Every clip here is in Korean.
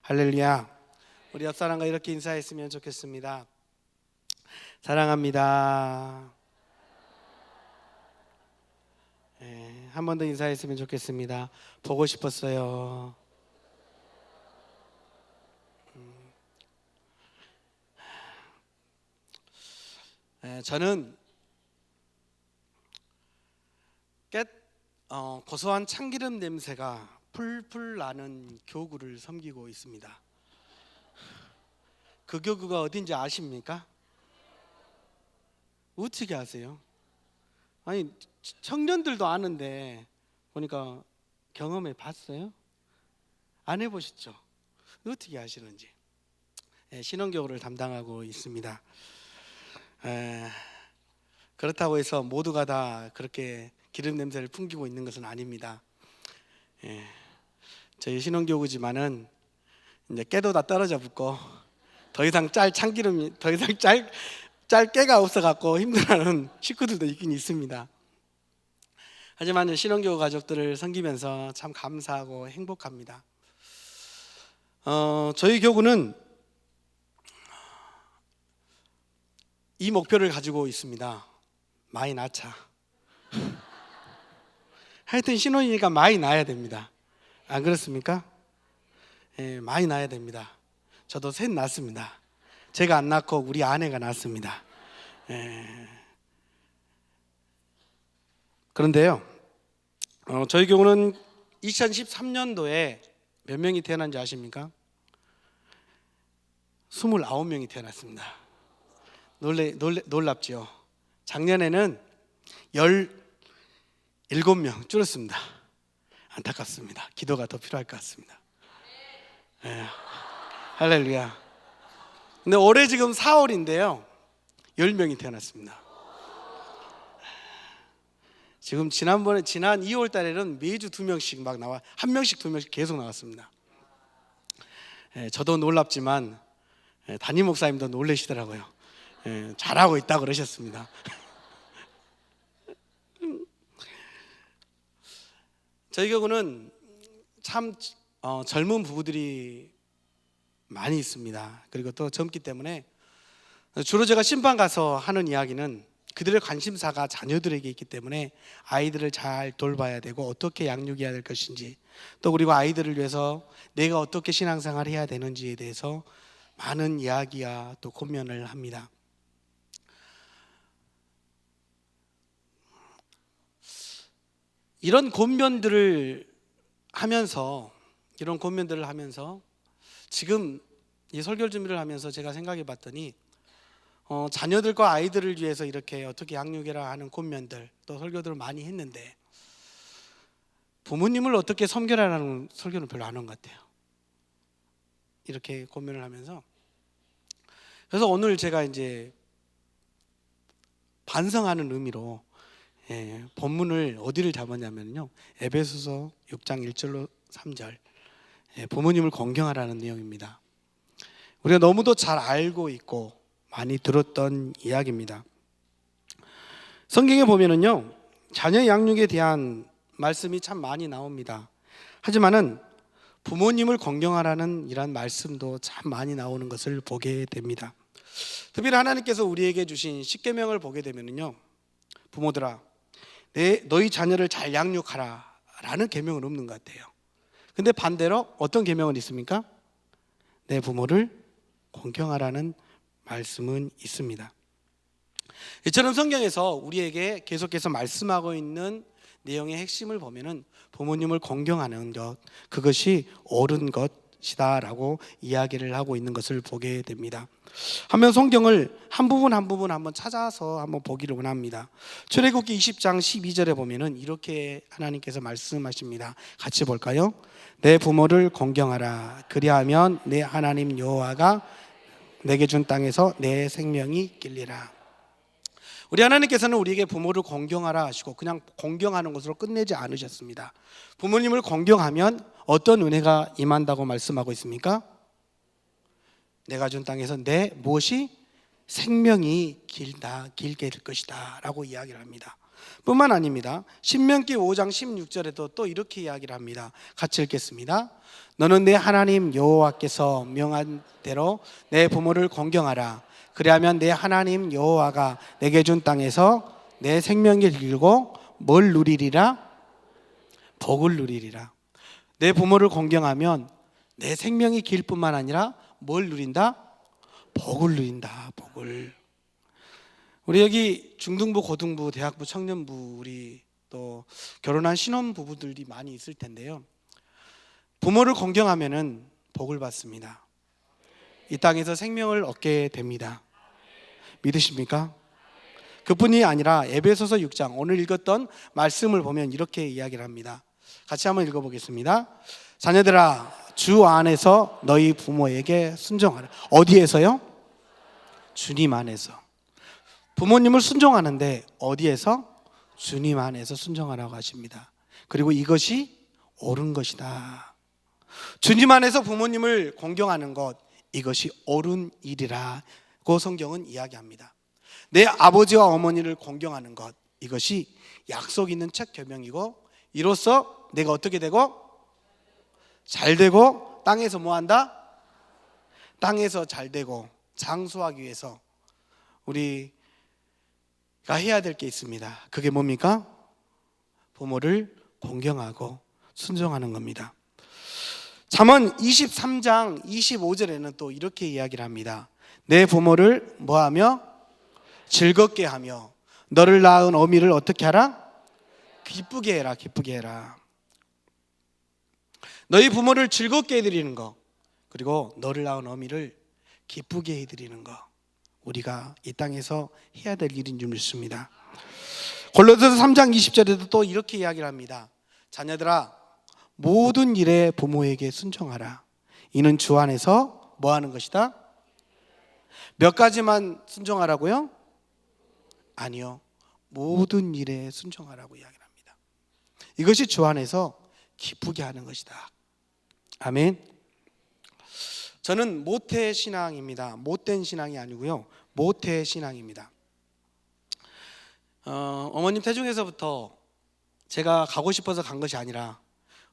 할렐루야. 우리 옆사람과 이렇게 인사했으면 좋겠습니다. 사랑합니다. 한 번 더 인사했으면 좋겠습니다. 보고 싶었어요. 저는 고소한 참기름 냄새가 풀풀 나는 교구를 섬기고 있습니다. 그 교구가 어딘지 아십니까? 어떻게 아세요? 아니, 청년들도 아는데 보니까 경험해 봤어요? 안 해보셨죠? 어떻게 아시는지. 신혼교구를 담당하고 있습니다. 그렇다고 해서 모두가 다 그렇게 기름 냄새를 풍기고 있는 것은 아닙니다. 저희 신혼교구지만은 이제 깨도 다 떨어져 붙고 더 이상 참기름이 더 이상 짤 깨가 없어갖고 힘들어하는 식구들도 있긴 있습니다. 하지만 신혼교구 가족들을 섬기면서 참 감사하고 행복합니다. 저희 교구는 이 목표를 가지고 있습니다. 많이 낳자. 하여튼 신혼이니까 많이 낳아야 됩니다. 안 그렇습니까? 많이 낳아야 됩니다. 저도 셋 낳았습니다. 제가 안 낳고 우리 아내가 낳았습니다. 그런데요, 저희 경우는 2013년도에 몇 명이 태어난지 아십니까? 29명이 태어났습니다. 놀랍죠? 작년에는 17명 줄었습니다. 안타깝습니다. 기도가 더 필요할 것 같습니다. 할렐루야. 근데 올해 지금 4월인데요 10명이 태어났습니다. 지금 지난 2월 달에는 매주 2명씩 막 나와, 1명씩 2명씩 계속 나왔습니다. 저도 놀랍지만 담임 목사님도 놀라시더라고요. 잘하고 있다고 그러셨습니다. 저희 교구는 참 젊은 부부들이 많이 있습니다. 그리고 또 젊기 때문에 주로 제가 심판 가서 하는 이야기는 그들의 관심사가 자녀들에게 있기 때문에 아이들을 잘 돌봐야 되고 어떻게 양육해야 될 것인지, 또 그리고 아이들을 위해서 내가 어떻게 신앙생활을 해야 되는지에 대해서 많은 이야기와 또 고민을 합니다. 이런 고민들을 하면서 지금 이 설교 준비를 하면서 제가 생각해 봤더니 자녀들과 아이들을 위해서 이렇게 어떻게 양육해라 하는 고민들, 또 설교들을 많이 했는데 부모님을 어떻게 섬겨라라는 설교는 별로 안 한 것 같아요. 이렇게 고민을 하면서. 그래서 오늘 제가 이제 반성하는 의미로 본문을 어디를 잡았냐면요, 에베소서 6장 1절로 3절, 부모님을 공경하라는 내용입니다. 우리가 너무도 잘 알고 있고 많이 들었던 이야기입니다. 성경에 보면은요, 자녀 양육에 대한 말씀이 참 많이 나옵니다. 하지만은 부모님을 공경하라는 이런 말씀도 참 많이 나오는 것을 보게 됩니다. 특별히 하나님께서 우리에게 주신 십계명을 보게 되면은요, 부모들아 너희 자녀를 잘 양육하라 라는 계명은 없는 것 같아요. 근데 반대로 어떤 계명은 있습니까? 내 부모를 공경하라는 말씀은 있습니다. 이처럼 성경에서 우리에게 계속해서 말씀하고 있는 내용의 핵심을 보면은 부모님을 공경하는 것, 그것이 옳은 것이다 라고 이야기를 하고 있는 것을 보게 됩니다. 한번 성경을 한 부분 한번 찾아서 한번 보기를 원합니다. 출애굽기 20장 12절에 보면은 이렇게 하나님께서 말씀하십니다. 같이 볼까요? 내 부모를 공경하라. 그리하면 내 하나님 여호와가 내게 준 땅에서 내 생명이 길리라. 우리 하나님께서는 우리에게 부모를 공경하라 하시고 그냥 공경하는 것으로 끝내지 않으셨습니다. 부모님을 공경하면 어떤 은혜가 임한다고 말씀하고 있습니까? 내가 준 땅에서 내 무엇이 생명이 길게 될 것이다 라고 이야기를 합니다. 뿐만 아닙니다. 신명기 5장 16절에도 또 이렇게 이야기를 합니다. 같이 읽겠습니다. 너는 내 하나님 여호와께서 명한 대로 내 부모를 공경하라. 그리하면 내 하나님 여호와가 내게 준 땅에서 내 생명을 길고 뭘 누리리라? 복을 누리리라. 내 부모를 공경하면 내 생명이 길 뿐만 아니라 뭘 누린다? 복을 누린다. 복을. 우리 여기 중등부, 고등부, 대학부, 청년부, 우리 또 결혼한 신혼부부들이 많이 있을 텐데요. 부모를 공경하면은 복을 받습니다. 이 땅에서 생명을 얻게 됩니다. 믿으십니까? 그뿐이 아니라 에베소서 6장 오늘 읽었던 말씀을 보면 이렇게 이야기를 합니다. 같이 한번 읽어보겠습니다. 자녀들아, 주 안에서 너희 부모에게 순종하라. 어디에서요? 주님 안에서. 부모님을 순종하는데 어디에서? 주님 안에서 순종하라고 하십니다. 그리고 이것이 옳은 것이다. 주님 안에서 부모님을 공경하는 것, 이것이 옳은 일이라고 성경은 이야기합니다. 내 아버지와 어머니를 공경하는 것, 이것이 약속 있는 첫 계명이고, 이로써 내가 어떻게 되고? 잘 되고, 땅에서 뭐 한다? 땅에서 잘 되고 장수하기 위해서 우리가 해야 될 게 있습니다. 그게 뭡니까? 부모를 공경하고 순종하는 겁니다. 잠언 23장 25절에는 또 이렇게 이야기를 합니다. 내 부모를 뭐하며? 즐겁게 하며 너를 낳은 어미를 어떻게 하라? 기쁘게 해라. 기쁘게 해라. 너희 부모를 즐겁게 해드리는 거, 그리고 너를 낳은 어미를 기쁘게 해드리는 거, 우리가 이 땅에서 해야 될 일인 줄 믿습니다. 골로새서 3장 20절에도 또 이렇게 이야기를 합니다. 자녀들아, 모든 일에 부모에게 순종하라. 이는 주 안에서 뭐 하는 것이다? 몇 가지만 순종하라고요? 아니요, 모든 일에 순종하라고 이야기를 합니다. 이것이 주 안에서 기쁘게 하는 것이다. 아멘. 저는 모태 신앙입니다. 못된 신앙이 아니고요, 모태 신앙입니다. 어머님 태중에서부터 제가 가고 싶어서 간 것이 아니라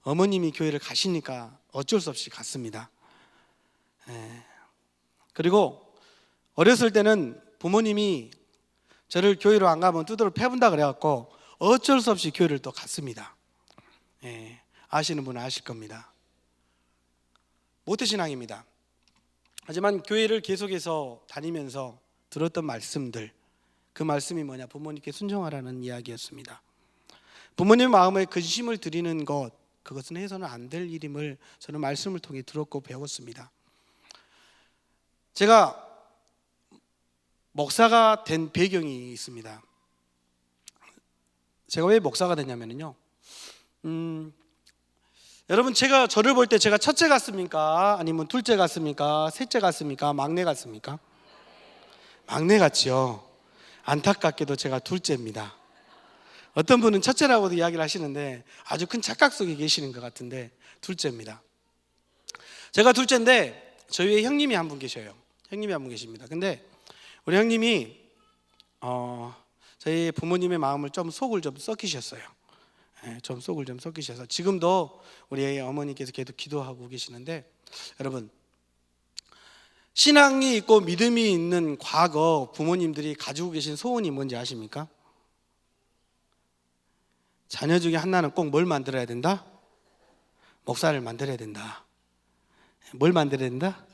어머님이 교회를 가시니까 어쩔 수 없이 갔습니다. 그리고 어렸을 때는 부모님이 저를 교회로 안 가면 두드러 패분다 그래갖고 어쩔 수 없이 교회를 또 갔습니다. 아시는 분은 아실 겁니다. 모태신앙입니다. 하지만 교회를 계속해서 다니면서 들었던 말씀들, 그 말씀이 뭐냐? 부모님께 순종하라는 이야기였습니다. 부모님 마음에 근심을 드리는 것, 그것은 해서는 안 될 일임을 저는 말씀을 통해 들었고 배웠습니다. 제가 목사가 된 배경이 있습니다. 제가 왜 목사가 됐냐면요, 여러분, 제가 저를 볼 때 제가 첫째 같습니까? 아니면 둘째 같습니까? 셋째 같습니까? 막내 같습니까? 막내 같지요. 안타깝게도 제가 둘째입니다. 어떤 분은 첫째라고도 이야기를 하시는데 아주 큰 착각 속에 계시는 것 같은데 둘째입니다. 제가 둘째인데 저희 형님이 한 분 계셔요. 형님이 한 분 계십니다. 근데 우리 형님이 저희 부모님의 마음을 좀 속을 좀 썩히셨어요. 좀 속을 좀 썩히셔서 지금도 우리 어머니께서 계속 기도하고 계시는데, 여러분, 신앙이 있고 믿음이 있는 과거 부모님들이 가지고 계신 소원이 뭔지 아십니까? 자녀 중에 하나는 꼭 뭘 만들어야 된다? 목사를 만들어야 된다. 뭘 만들어야 된다?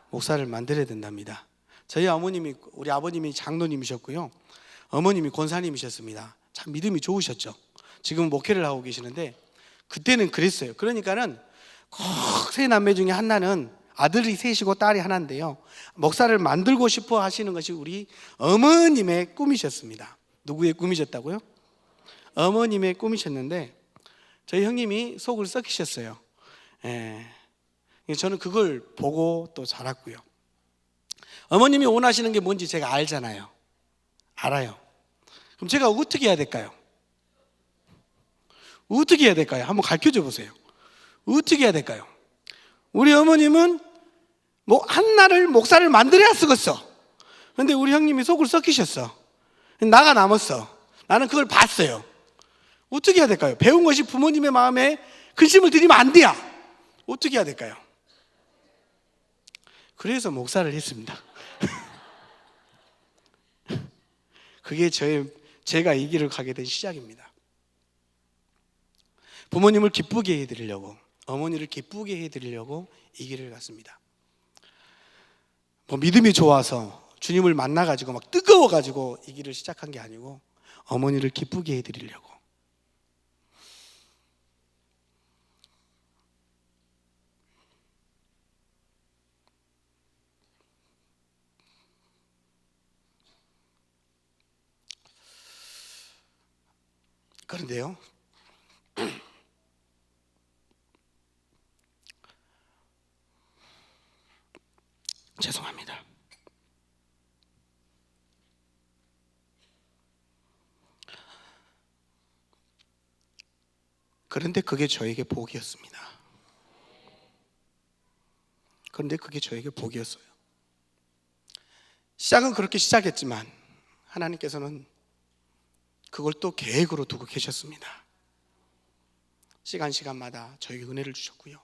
목사를 만들어야 된답니다. 저희 어머님이, 우리 아버님이 장로님이셨고요, 어머님이 권사님이셨습니다. 참 믿음이 좋으셨죠. 지금 목회를 하고 계시는데 그때는 그랬어요. 그러니까는 꼭 세 남매 중에 하나는, 아들이 셋이고 딸이 하나인데요, 목사를 만들고 싶어 하시는 것이 우리 어머님의 꿈이셨습니다. 누구의 꿈이셨다고요? 어머님의 꿈이셨는데 저희 형님이 속을 썩히셨어요. 저는 그걸 보고 또 자랐고요. 어머님이 원하시는 게 뭔지 제가 알잖아요. 알아요. 그럼 제가 어떻게 해야 될까요? 어떻게 해야 될까요? 한번 가르쳐줘 보세요. 어떻게 해야 될까요? 우리 어머님은 뭐 한나를 목사를 만들어야 쓰겠어. 근데 우리 형님이 속을 썩히셨어. 나가 남았어. 나는 그걸 봤어요. 어떻게 해야 될까요? 배운 것이 부모님의 마음에 근심을 들이면 안 돼요. 어떻게 해야 될까요? 그래서 목사를 했습니다. 그게 제가 이 길을 가게 된 시작입니다. 부모님을 기쁘게 해드리려고, 어머니를 기쁘게 해드리려고 이 길을 갔습니다. 뭐 믿음이 좋아서 주님을 만나가지고 막 뜨거워가지고 이 길을 시작한 게 아니고 어머니를 기쁘게 해드리려고. 그런데요, 죄송합니다. 그런데 그게 저에게 복이었습니다. 그런데 그게 저에게 복이었어요. 시작은 그렇게 시작했지만 하나님께서는 그걸 또 계획으로 두고 계셨습니다. 시간마다 저에게 은혜를 주셨고요.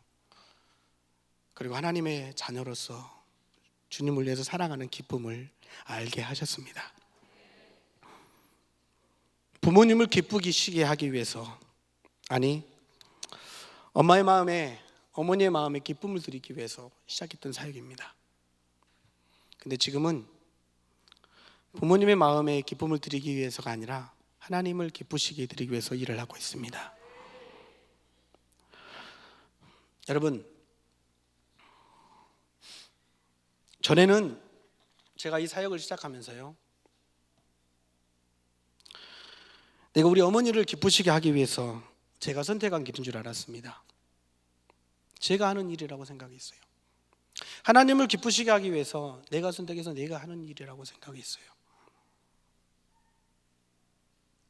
그리고 하나님의 자녀로서 주님을 위해서 살아가는 기쁨을 알게 하셨습니다. 부모님을 기쁘게 시게 하기 위해서, 아니 엄마의 마음에, 어머니의 마음에 기쁨을 드리기 위해서 시작했던 사역입니다. 근데 지금은 부모님의 마음에 기쁨을 드리기 위해서가 아니라 하나님을 기쁘시게 드리기 위해서 일을 하고 있습니다. 여러분, 전에는 제가 이 사역을 시작하면서요, 내가 우리 어머니를 기쁘시게 하기 위해서 제가 선택한 길인 줄 알았습니다. 제가 하는 일이라고 생각했어요. 하나님을 기쁘시게 하기 위해서 내가 선택해서 내가 하는 일이라고 생각했어요.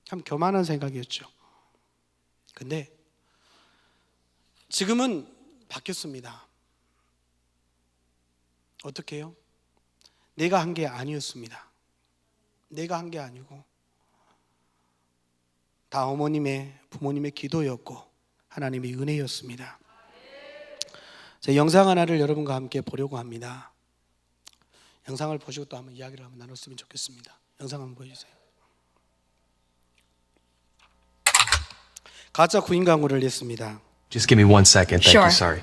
참 교만한 생각이었죠. 근데 지금은 바뀌었습니다. 어떻게 해요? 내가 한 게 아니었습니다. 내가 한 게 아니고 다 어머님의, 부모님의 기도였고 하나님의 은혜였습니다. 제 영상 하나를 여러분과 함께 보려고 합니다. 영상을 보시고 또 한번 이야기를 한번 나눴으면 좋겠습니다. 영상 한번 보여주세요. 가짜 구인 광고를 냈습니다. Just give me 1 second. Thank Sure. you. Sorry.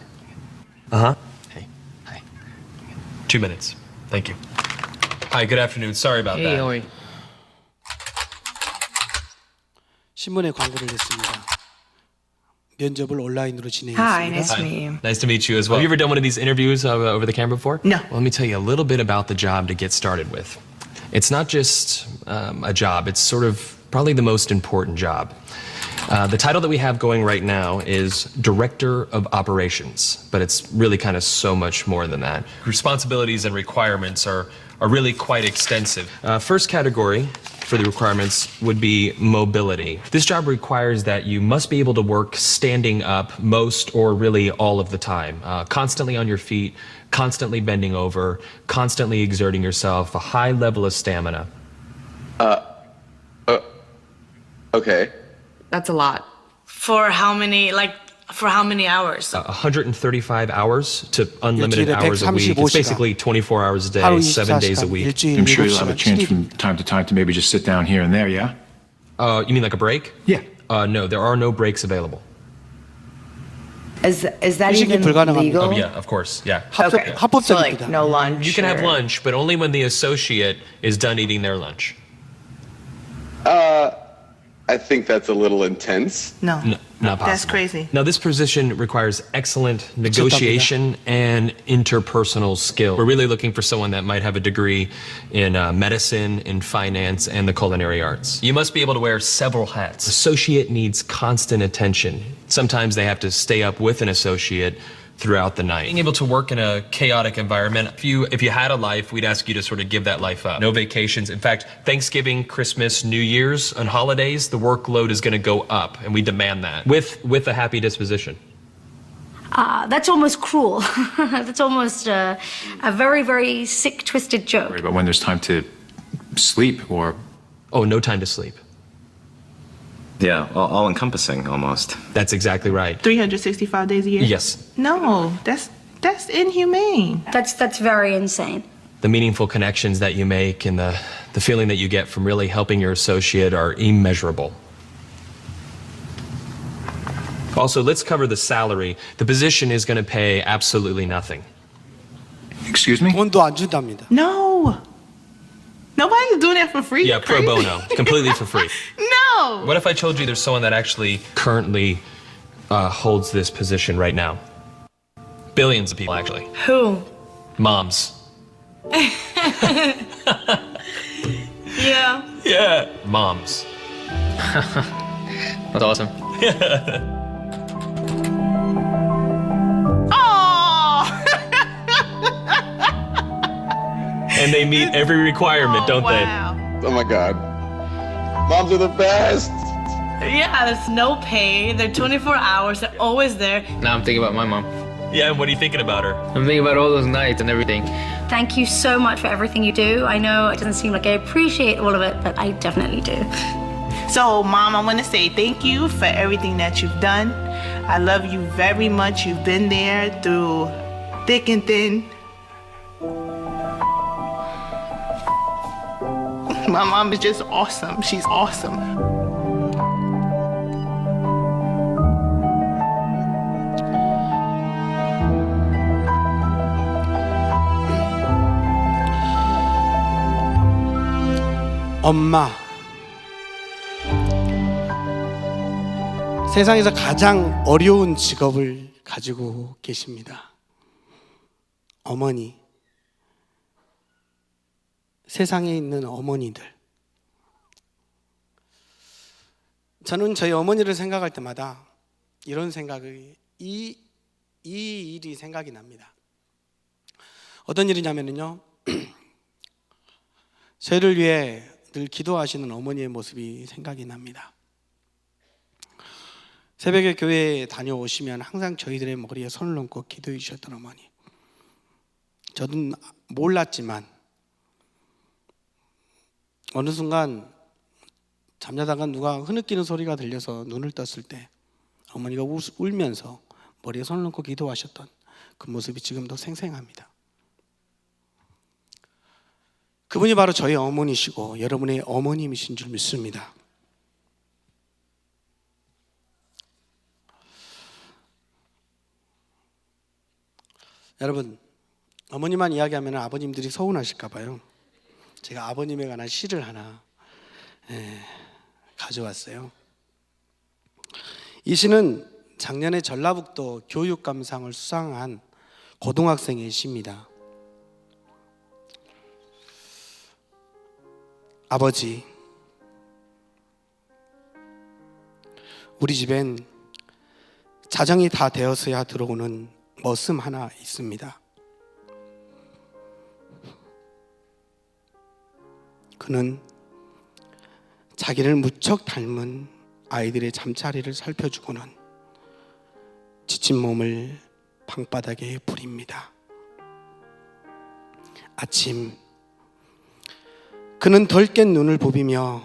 Hey. Hi. 2 minutes. Thank you. Hi. Good afternoon. Sorry about Hey, that. how are you? 신문에 광고를 냈습니다. 면접을 온라인으로 Hi, 진행했습니다. nice to meet you. Nice to meet you as well. Have you ever done one of these interviews over the camera before? No. Well, let me tell you a little bit about the job to get started with. It's not just a job. It's sort of probably the most important job. The title that we have going right now is Director of Operations, but it's really kind of so much more than that. Responsibilities and requirements are really quite extensive. First category for the requirements would be mobility. This job requires that you must be able to work standing up most or really all of the time, constantly on your feet, constantly bending over, constantly exerting yourself, a high level of stamina. Okay. That's a lot. For how many hours? 135 hours to unlimited 일주일에 hours a week. 135 It's basically 24 hours a day, 하루 7 days a 24시간, week. 일주일 I'm sure you'll have a 7시간, chance 7일. from time to time to maybe just sit down here and there, yeah? You mean like a break? Yeah. No, there are no breaks available. Is that 휴식이 even 불가능합니다. legal? Oh, yeah, of course, yeah. Okay. So like 합법적입니다. no lunch. You can have or- lunch, but only when the associate is done eating their lunch. I think that's a little intense. No. Not possible. That's crazy. Now, this position requires excellent negotiation and interpersonal skill. We're really looking for someone that might have a degree in medicine, in finance, and the culinary arts. You must be able to wear several hats. Associate needs constant attention. Sometimes they have to stay up with an associate throughout the night. Being able to work in a chaotic environment, if you had a life, we'd ask you to sort of give that life up. No vacations. In fact, Thanksgiving, Christmas, New Year's, and holidays, the workload is going to go up, and we demand that with a happy disposition. That's almost cruel. That's almost a very, very sick, twisted joke. But when there's time to sleep or Oh, no time to sleep. Yeah, all encompassing almost. That's exactly right. 365 days a year? Yes. No, that's inhumane. That's very insane. The meaningful connections that you make and the feeling that you get from really helping your associate are immeasurable. Also, let's cover the salary. The position is going to pay absolutely nothing. Excuse me? 돈도 안 준답니다. No. Nobody's doing that for free. Yeah, pro Crazy. bono, completely for free. No. What if I told you there's someone that actually currently holds this position right now? Billions of people, actually. Who? Moms. Yeah. Yeah. Moms. That's awesome. Oh. And they meet every requirement, don't wow. Oh my God. Moms are the best. Yeah, there's no pay. They're 24 hours. They're always there. Now I'm thinking about my mom. they? Yeah, and what are you thinking about her? I'm thinking about all those nights and everything. Thank you so much for everything you do. I know it doesn't seem like I appreciate all of it, but I definitely do. So, Mom, I want to say thank you for everything that you've done. I love you very much. You've been there through thick and thin. My mom is just awesome. She's awesome. 엄마. 세상에서 가장 어려운 직업을 가지고 계십니다. 어머니. 세상에 있는 어머니들. 저는 저희 어머니를 생각할 때마다 이런 생각이 이 일이 생각이 납니다. 어떤 일이냐면요. 저희를 위해 늘 기도하시는 어머니의 모습이 생각이 납니다. 새벽에 교회에 다녀오시면 항상 저희들의 머리에 손을 얹고 기도해 주셨던 어머니. 저는 몰랐지만 어느 순간 잠자다가 누가 흐느끼는 소리가 들려서 눈을 떴을 때 어머니가 울면서 머리에 손을 얹고 기도하셨던 그 모습이 지금도 생생합니다. 그분이 바로 저희 어머니시고 여러분의 어머님이신 줄 믿습니다. 여러분, 어머니만 이야기하면 아버님들이 서운하실까 봐요. 제가 아버님에 관한 시를 하나 가져왔어요. 이 시는 작년에 전라북도 교육감상을 수상한 고등학생의 시입니다. 아버지, 우리 집엔 자정이 다 되어서야 들어오는 머슴 하나 있습니다. 그는 자기를 무척 닮은 아이들의 잠자리를 살펴주고는 지친 몸을 방바닥에 부립니다. 아침, 그는 덜 깬 눈을 부비며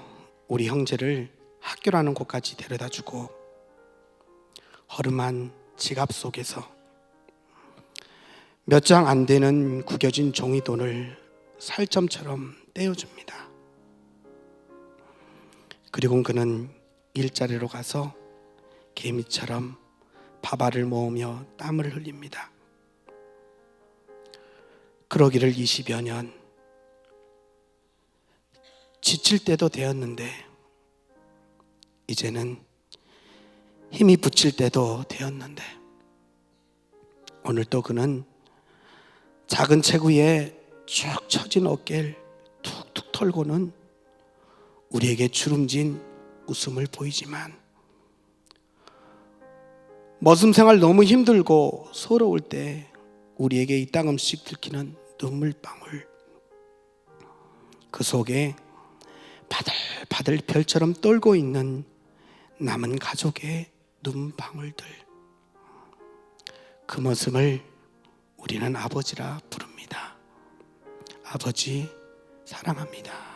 우리 형제를 학교라는 곳까지 데려다주고 허름한 지갑 속에서 몇 장 안 되는 구겨진 종이돈을 살점처럼 떼어줍니다. 그리고 그는 일자리로 가서 개미처럼 밥알을 모으며 땀을 흘립니다. 그러기를 20여 년. 지칠 때도 되었는데 이제는 힘이 붙일 때도 되었는데 오늘 또 그는 작은 책 위에 쭉 처진 어깨를 툭툭 털고는 우리에게 주름진 웃음을 보이지만 머슴 생활 너무 힘들고 서러울 때 우리에게 이따금씩 들키는 눈물방울, 그 속에 바들바들 별처럼 떨고 있는 남은 가족의 눈방울들, 그 모습을 우리는 아버지라 부릅니다. 아버지 사랑합니다.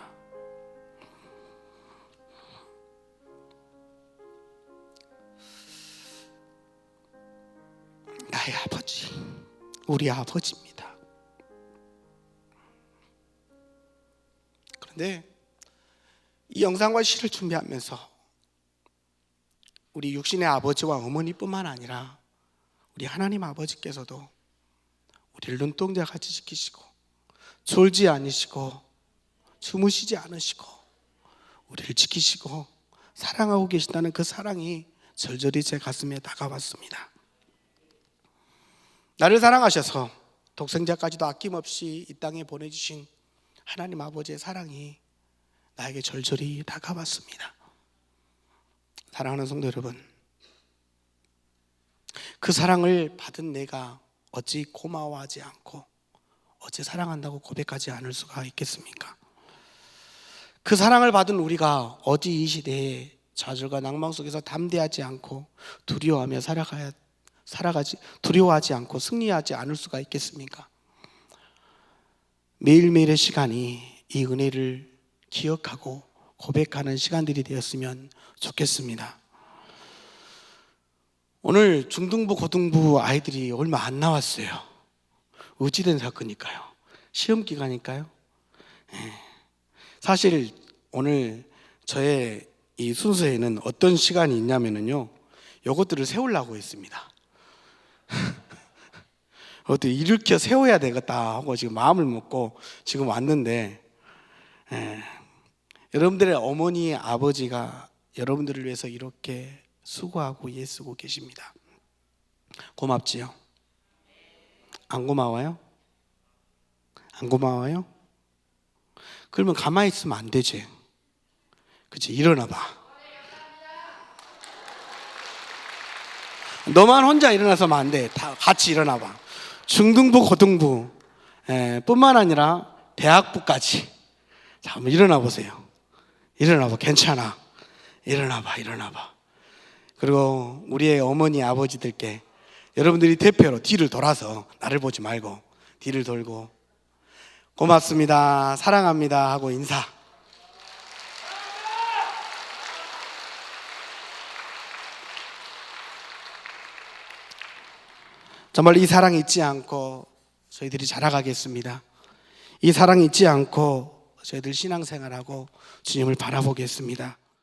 나의 아버지, 우리 아버지입니다. 그런데 이 영상과 시를 준비하면서 우리 육신의 아버지와 어머니뿐만 아니라 우리 하나님 아버지께서도 우리를 눈동자같이 지키시고 졸지 않으시고 주무시지 않으시고 우리를 지키시고 사랑하고 계신다는 그 사랑이 절절히 제 가슴에 다가왔습니다. 나를 사랑하셔서 독생자까지도 아낌없이 이 땅에 보내주신 하나님 아버지의 사랑이 나에게 절절히 다가왔습니다. 사랑하는 성도 여러분, 그 사랑을 받은 내가 어찌 고마워하지 않고 어찌 사랑한다고 고백하지 않을 수가 있겠습니까? 그 사랑을 받은 우리가 어찌 이 시대에 좌절과 낭망 속에서 담대하지 않고 두려워하지 않고 승리하지 않을 수가 있겠습니까? 매일매일의 시간이 이 은혜를 기억하고 고백하는 시간들이 되었으면 좋겠습니다. 오늘 중등부, 고등부 아이들이 얼마 안 나왔어요. 어찌된 사건일까요? 시험 기간일까요? 사실 오늘 저의 이 순서에는 어떤 시간이 있냐면요, 요것들을 세우려고 했습니다. 어떻게 일으켜 세워야 되겠다 하고 지금 마음을 먹고 지금 왔는데, 여러분들의 어머니, 아버지가 여러분들을 위해서 이렇게 수고하고 애쓰고 계십니다. 고맙지요? 안 고마워요? 안 고마워요? 그러면 가만히 있으면 안 되지. 그치? 일어나 봐. 너만 혼자 일어나서면 안 돼. 다 같이 일어나 봐. 중등부, 고등부 뿐만 아니라 대학부까지. 자, 한번 일어나 보세요. 일어나 봐. 괜찮아. 일어나 봐. 일어나 봐. 그리고 우리의 어머니, 아버지들께 여러분들이 대표로 뒤를 돌아서 나를 보지 말고 뒤를 돌고 고맙습니다, 사랑합니다 하고 인사. 정말 이 사랑 잊지 않고 저희들이 자라가겠습니다. 이 사랑 잊지 않고 저희들 신앙생활하고 주님을 바라보겠습니다.